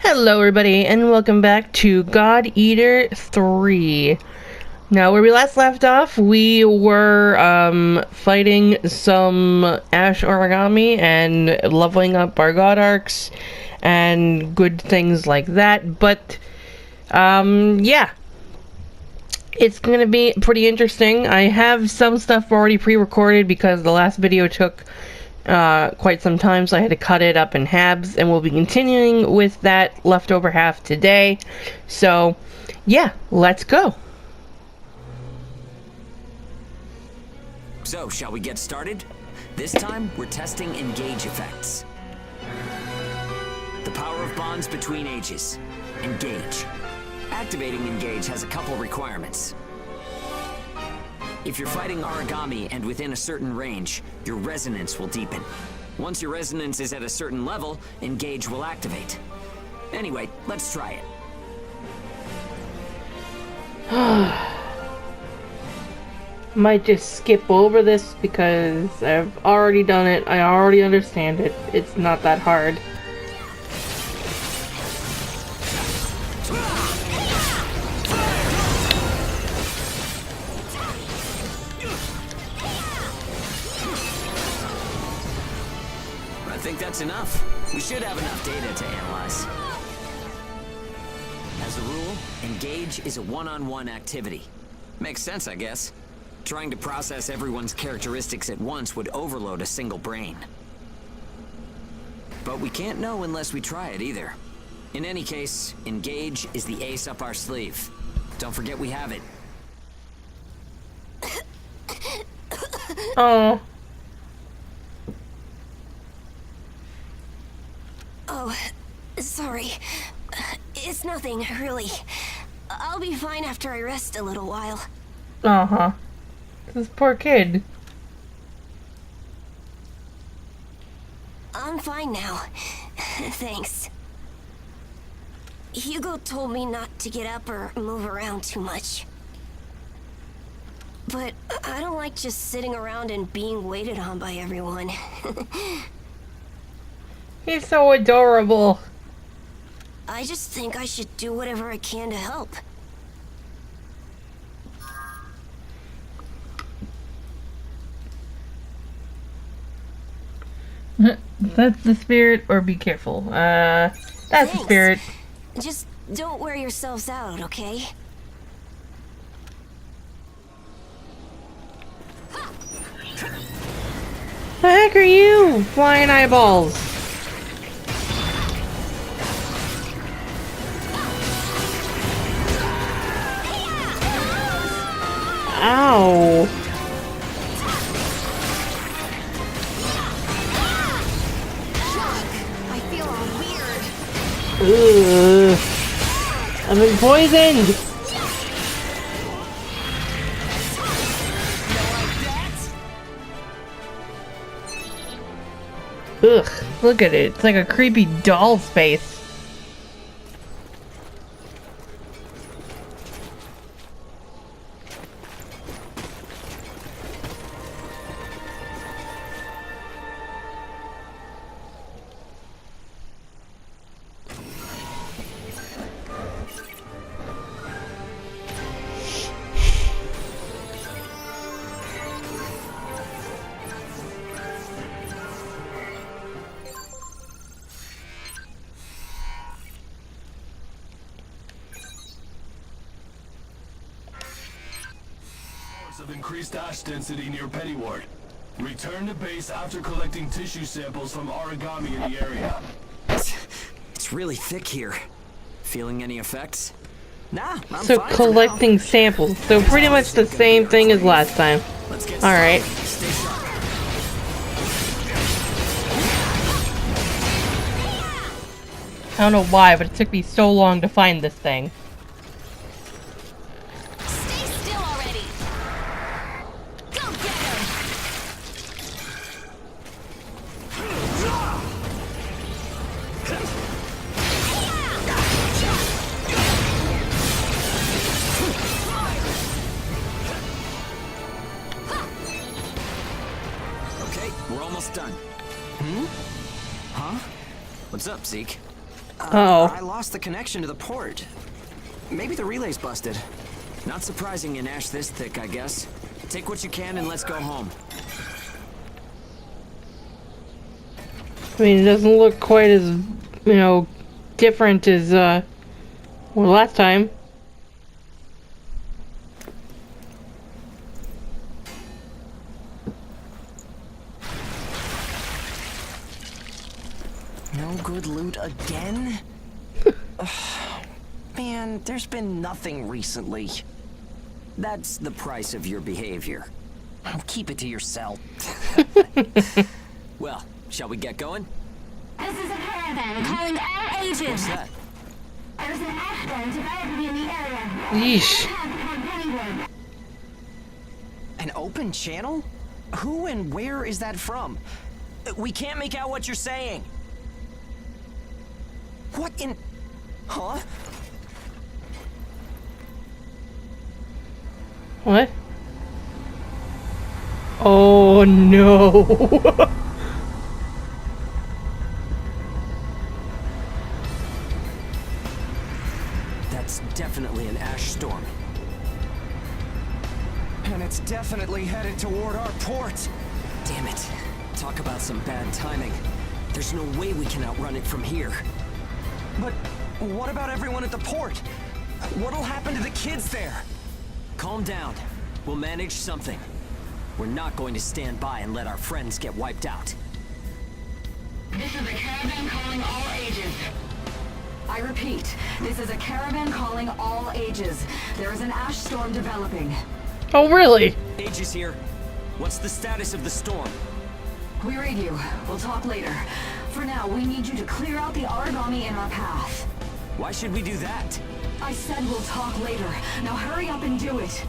Hello everybody, and welcome back to God Eater 3. Now, where we last left off, we were fighting some ash origami and leveling up our god arcs and good things like that, but yeah. It's gonna be pretty interesting. I have some stuff already pre-recorded because the last video took quite some time, so I had to cut it up in halves, and we'll be continuing with that leftover half today. So yeah, let's go. So, shall we get started? This time, we're testing engage effects. The power of bonds between ages. Engage. Activating engage has a couple requirements. If you're fighting origami and within a certain range, your resonance will deepen. Once your resonance is at a certain level, engage will activate. Anyway, let's try it. Might just skip over this because I've already done it. I already understand it. It's not that hard. I think that's enough. We should have enough data to analyze. As a rule, engage is a one-on-one activity. Makes sense, I guess. Trying to process everyone's characteristics at once would overload a single brain. But we can't know unless we try it either. In any case, engage is the ace up our sleeve. Don't forget we have it. Oh. Oh, sorry. It's nothing, really. I'll be fine after I rest a little while. Uh-huh. This poor kid. I'm fine now. Thanks. Hugo told me not to get up or move around too much. But I don't like just sitting around and being waited on by everyone. He's so adorable. I just think I should do whatever I can to help. That's the spirit, or be careful. That's Thanks. the spirit. Just don't wear yourselves out, okay? The heck are you? Flying eyeballs. Ow. I feel all weird. Ugh. I've been poisoned. Ugh, look at it. It's like a creepy doll's face. Of increased ash density near Pennyward. Return to base after collecting tissue samples from origami in the area. It's really thick here. Feeling any effects? Nah, I'm So fine for collecting samples. So pretty much the same thing as last time. now. Let's get Alright. started. Stay sharp. I don't know why, but it took me so long to find this thing. Stay still already. Go get him. Okay, we're almost done. Huh? What's up, Zeke? Uh-oh. I lost the connection to the port. Maybe the relay's busted. Not surprising in ash this thick, I guess. Take what you can and let's go home. I mean, it doesn't look quite as, you know, different as, well, last time. No good loot again? Ugh, man, there's been nothing recently. That's the price of your behavior. Keep it to yourself. Well, shall we get going? This is a caravan calling all ages. What's that? There's an ash storm developing in the area. Yeesh. An open channel? Who and where is that from? We can't make out what you're saying. What in... Huh? What? Oh no. That's definitely an ash storm. And it's definitely headed toward our port. Damn it. Talk about some bad timing. There's no way we can outrun it from here. But what about everyone at the port? What'll happen to the kids there? Calm down. We'll manage something. We're not going to stand by and let our friends get wiped out. This is a caravan calling all ages. I repeat, this is a caravan calling all ages. There is an ash storm developing. Oh, really? Aegis here. What's the status of the storm? We read you. We'll talk later. For now, we need you to clear out the origami in our path. Why should we do that? I said we'll talk later. Now hurry up and do it.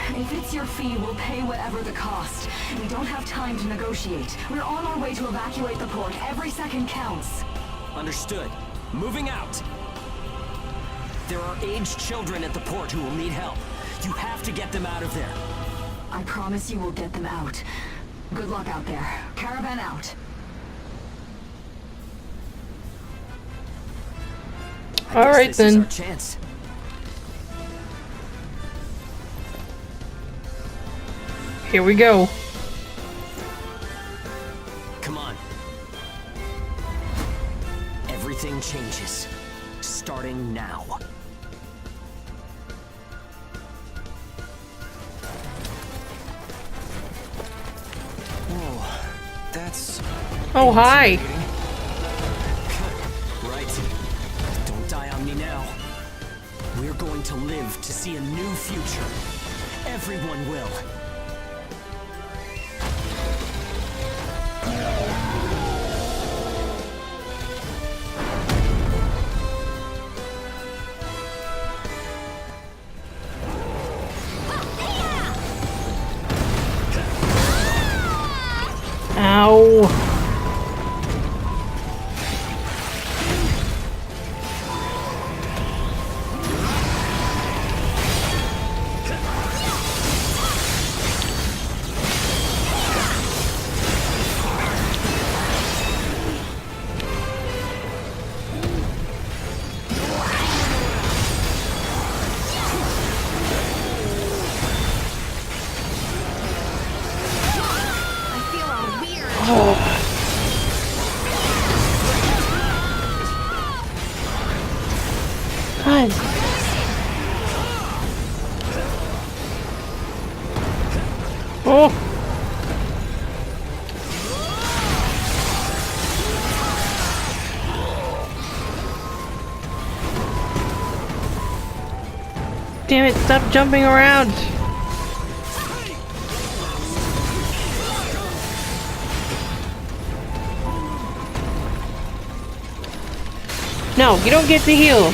If it's your fee, we'll pay whatever the cost. We don't have time to negotiate. We're on our way to evacuate the port. Every second counts. Understood. Moving out. There are aged children at the port who will need help. You have to get them out of there. I promise you we'll get them out. Good luck out there. Caravan out. All right This is then. our chance. Here we go. Come on. Everything changes. Starting now. Whoa. That's... Oh, hi. Right. Don't die on me now. We're going to live to see a new future. Everyone will. Ow. God. Oh. Damn it, stop jumping around. No, you don't get to heal.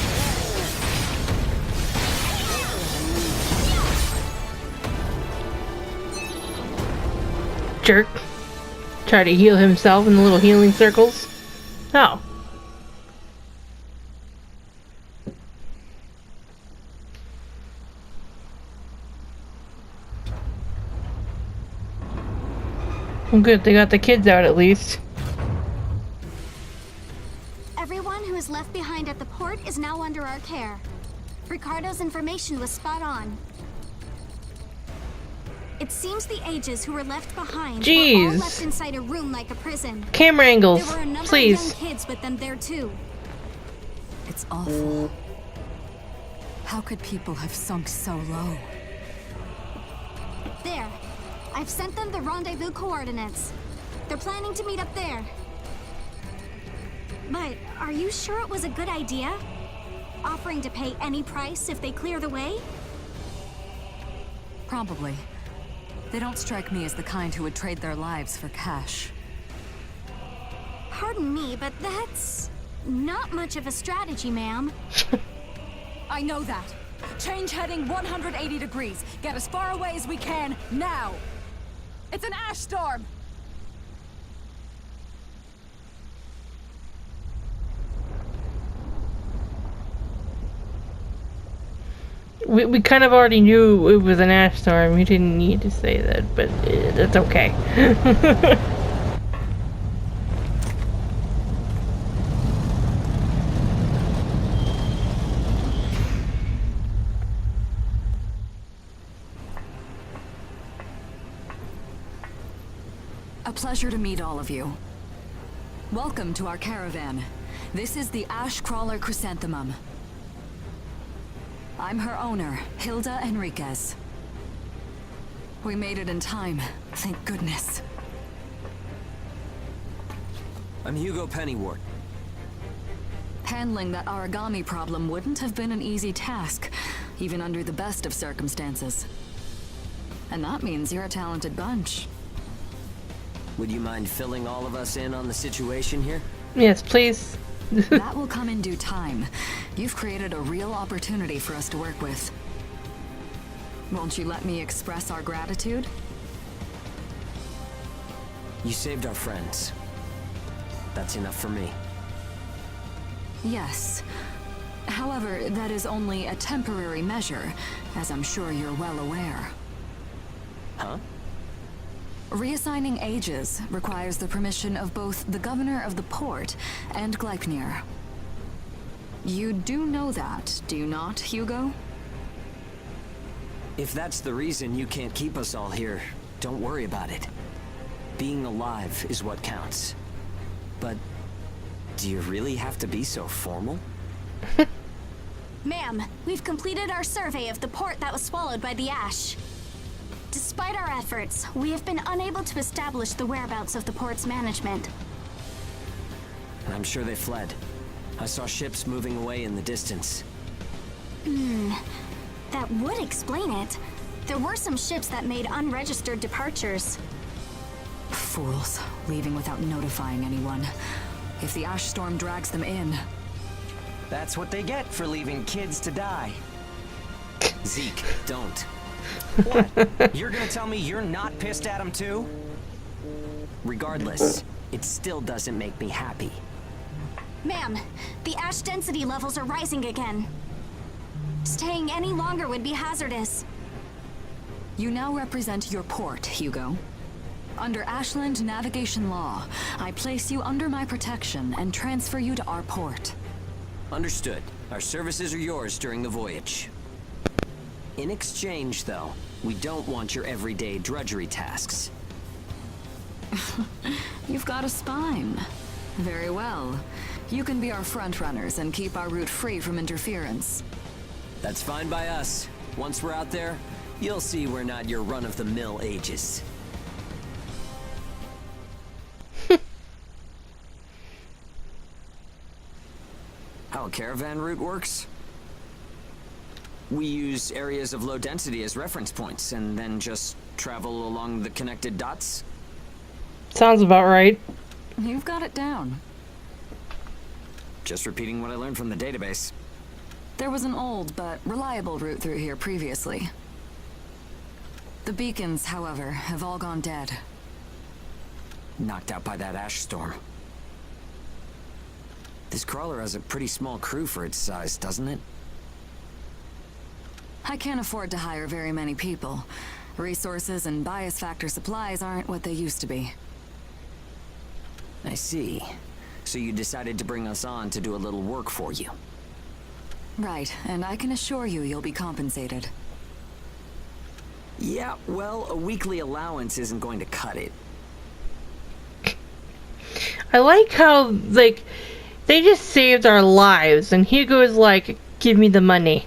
Jerk. Try to heal himself in the little healing circles. Oh. Well, good, they got the kids out at least. Everyone who is left is now under our care. Ricardo's information was spot on. It seems the Ages who were left behind were all Jeez. left inside a room like a prison. Camera angles, There were a number of please. young kids with them there too. It's awful. How could people have sunk so low? There. I've sent them the rendezvous coordinates. They're planning to meet up there. But are you sure it was a good idea? Offering to pay any price if they clear the way? Probably. They don't strike me as the kind who would trade their lives for cash. Pardon me, but that's not much of a strategy, ma'am. I know that. Change heading 180 degrees. Get as far away as we can, now! It's an ash storm! We kind of already knew it was an ash storm. We didn't need to say that, but it's okay. A pleasure to meet all of you. Welcome to our caravan. This is the Ash Crawler Chrysanthemum. I'm her owner, Hilda Enriquez. We made it in time, thank goodness. I'm Hugo Pennywort. Handling that origami problem wouldn't have been an easy task, even under the best of circumstances. And that means you're a talented bunch. Would you mind filling all of us in on the situation here? Yes, please. That will come in due time. You've created a real opportunity for us to work with. Won't you let me express our gratitude? You saved our friends. That's enough for me. Yes. However, that is only a temporary measure, as I'm sure you're well aware. Huh? Reassigning Ages requires the permission of both the governor of the port and Gleipnir. You do know that, do you not, Hugo? If that's the reason you can't keep us all here, don't worry about it. Being alive is what counts. But do you really have to be so formal? Ma'am, we've completed our survey of the port that was swallowed by the ash. Despite our efforts, we have been unable to establish the whereabouts of the port's management. I'm sure they fled. I saw ships moving away in the distance. That would explain it. There were some ships that made unregistered departures. Fools, leaving without notifying anyone. If the ash storm drags them in... That's what they get for leaving kids to die. Zeke, don't. What? You're gonna tell me you're not pissed at him too? Regardless, it still doesn't make me happy. Ma'am, the ash density levels are rising again. Staying any longer would be hazardous. You now represent your port, Hugo. Under Ashland navigation law, I place you under my protection and transfer you to our port. Understood. Our services are yours during the voyage. In exchange, though, we don't want your everyday drudgery tasks. You've got a spine. Very well. You can be our front runners and keep our route free from interference. That's fine by us. Once we're out there, you'll see we're not your run-of-the-mill Ages. How a caravan route works? We use areas of low density as reference points, and then just travel along the connected dots. Sounds about right. You've got it down. Just repeating what I learned from the database. There was an old but reliable route through here previously. The beacons, however, have all gone dead. Knocked out by that ash storm. This crawler has a pretty small crew for its size, doesn't it? I can't afford to hire very many people. Resources and bias factor supplies aren't what they used to be. I see. So you decided to bring us on to do a little work for you. Right, and I can assure you you'll be compensated. Yeah, well, a weekly allowance isn't going to cut it. I like how, like, they just saved our lives, and Hugo's like, give me the money.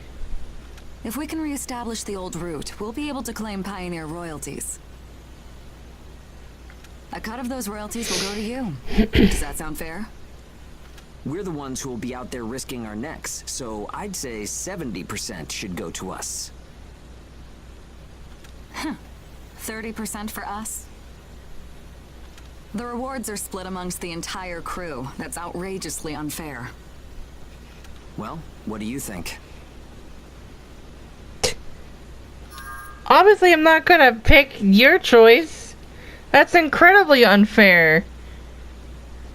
If we can reestablish the old route, we'll be able to claim Pioneer royalties. A cut of those royalties will go to you. Does that sound fair? We're the ones who will be out there risking our necks, so I'd say 70% should go to us. 30% for us? The rewards are split amongst the entire crew. That's outrageously unfair. Well, what do you think? Obviously, I'm not gonna pick your choice. That's incredibly unfair.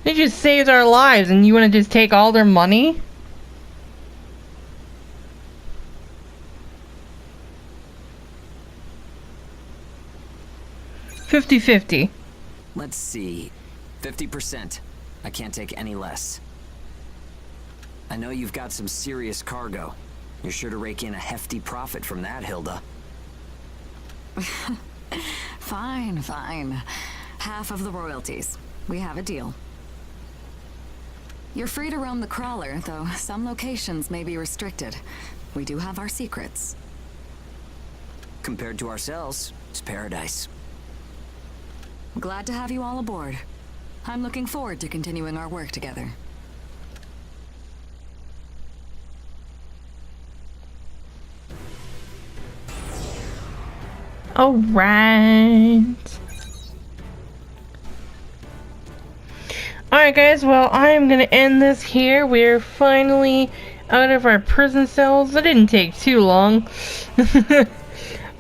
They just saved our lives, and you want to just take all their money? $50-50. Let's see. 50%. I can't take any less. I know you've got some serious cargo. You're sure to rake in a hefty profit from that, Hilda. Fine, fine. Half of the royalties. We have a deal. You're free to roam the crawler, though some locations may be restricted. We do have our secrets. Compared to ourselves, it's paradise. Glad to have you all aboard. I'm looking forward to continuing our work together. Alright. Alright guys, well I am gonna end this here. We're finally out of our prison cells. It didn't take too long.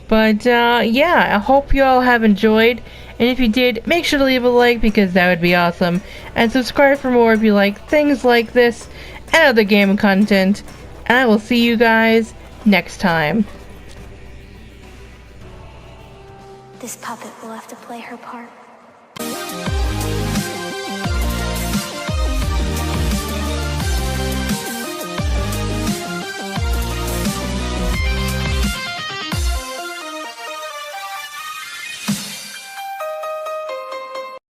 But yeah, I hope you all have enjoyed. And if you did, make sure to leave a like because that would be awesome. And subscribe for more if you like things like this and other game content. And I will see you guys next time. This puppet will have to play her part.